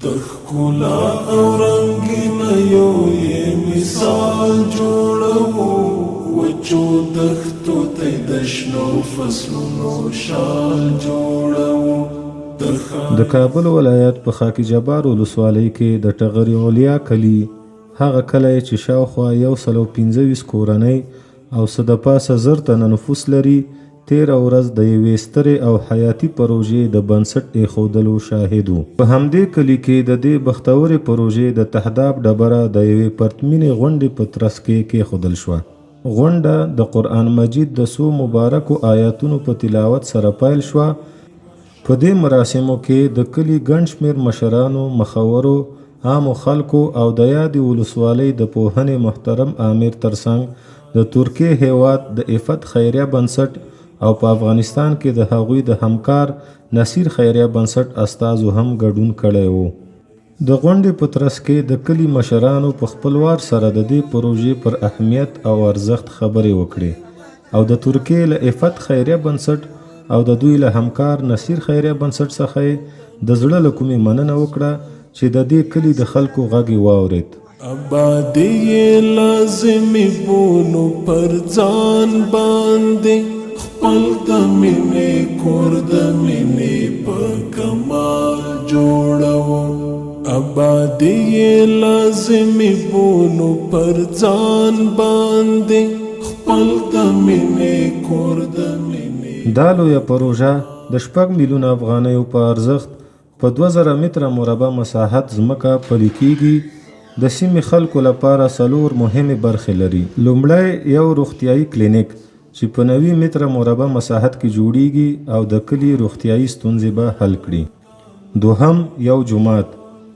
تخکولا او رنگینا یو یې مثال جوړو وچو دښتو ته د شنو فصلونو شال جوړو. د کابل ولایت په خاکی جبار ولسوالۍ کې د ټغر علیا کلی هغه کلی چې شاوخوا 125 کورنۍ او څه د پاسه 1000 تنه نفوس لري 13 ورځ د یوې سترې او حیاتي پروژې د بنسټ ایښودلو شاهد وو. په همدې کلي کې د دې بختورې پروژې د تهداب ډبره د یوې پرتمینې غونډې په ترڅ کې کېښودل شوه. غونډه د قرآن مجید د څو مبارکو آیاتونو په تلاوت سره پیل شوه. په دې مراسمو کې د کلي ګڼ شمېر مشرانو، مخورو، عامو خلکو او د یادې ولسوالۍ د پوهنې محترم امیر ترڅنګ د ترکیې هیواد د افت خیریه بنسټ او په افغانستان کې د هغوی د همکار نصیر خیریه بنسټ استازو هم ګډون کړی وو. د غونډې په ترڅ کې د کلي مشرانو په خپلوار سره د دې پروژې پر اهمیت او ارزښت خبرې وکړې او د ترکیې له افت خیریه بنسټ او د دوی له همکار نصیر خیریه بنسټ څخه د زړه له کومې مننه وکړه چې د دې کلي د خلکو غږ یې واورېد. آبادی لازمي بونو پر ځان باندې خپل د مینې کور د مینې په کمال جوړو. آبادی لازمي بونو پر ځان باندې خپل د مینې کور د مینې. دا لویه پروژه د 6 میلیونه افغانیو په ارزښت په 2000 متره مربع مساحت ځمکه پلي کیږي. د سیمې خلکو لپاره 4 مهمې برخې لري. لومړی یو روغتیايي کلینیک چې په 90 متره مربع مساحت کې جوړیږي او د کلي روغتیايي ستونزې به حل کړي. دوهم یو جومات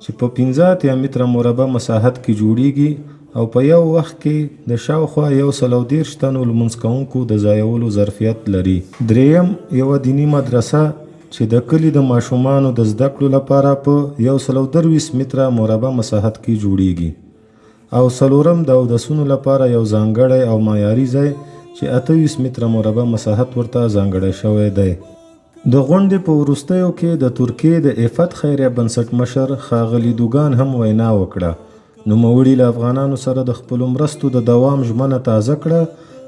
چې په 15 متره مربع مساحت کې جوړیږي او په یو وخت کې د شاوخوا 130 تنو لمونځ کوونکو د ځایولو ظرفیت لري. دریم یوه دیني مدرسه چې د کلي د ماشومانو د زده کړو لپاره په 123 متره مربع مساحت کې جوړیږي. او څلورم د اودسونو لپاره یو ځانګړی او معیاري ځای چې 28 متره مربع مساحت ورته ځانګړی شوی دی. د غونډې په وروستیو کې د ترکیې د افت خیریه بنسټ مشر ښاغلي دوګان هم وینا وکړه. نوموړي له افغانانو سره د خپلو مرستو د دوام ژمنه تازه کړه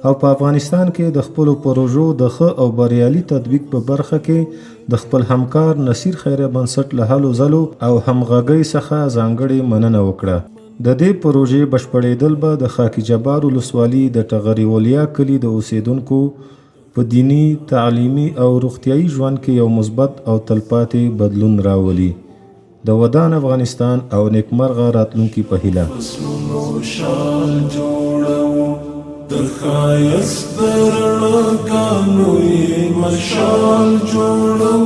او په افغانستان کې د خپلو پروژو د ښه او بریالي تطبیق په برخه کې د خپل همکار نصیر خیریه بنسټ له هلو ځلو او همغږۍ څخه ځانګړې مننه وکړه. د دې پروژې بشپړېدل به د خاکی جبار ولسوالي د ټغر علیا کلي د اوسیدونکو په دیني، تعلیمي او روغتیايي ژوند کې یو مثبت او تلپاتې بدلون راولي. د ودان افغانستان او نیکمرغه راتلونکي په هیله. د ښایست د رڼاګانو یې مشال جوړو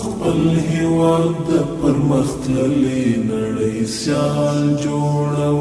خپل هېواد د پرمختللې نړۍ سیال جوړو.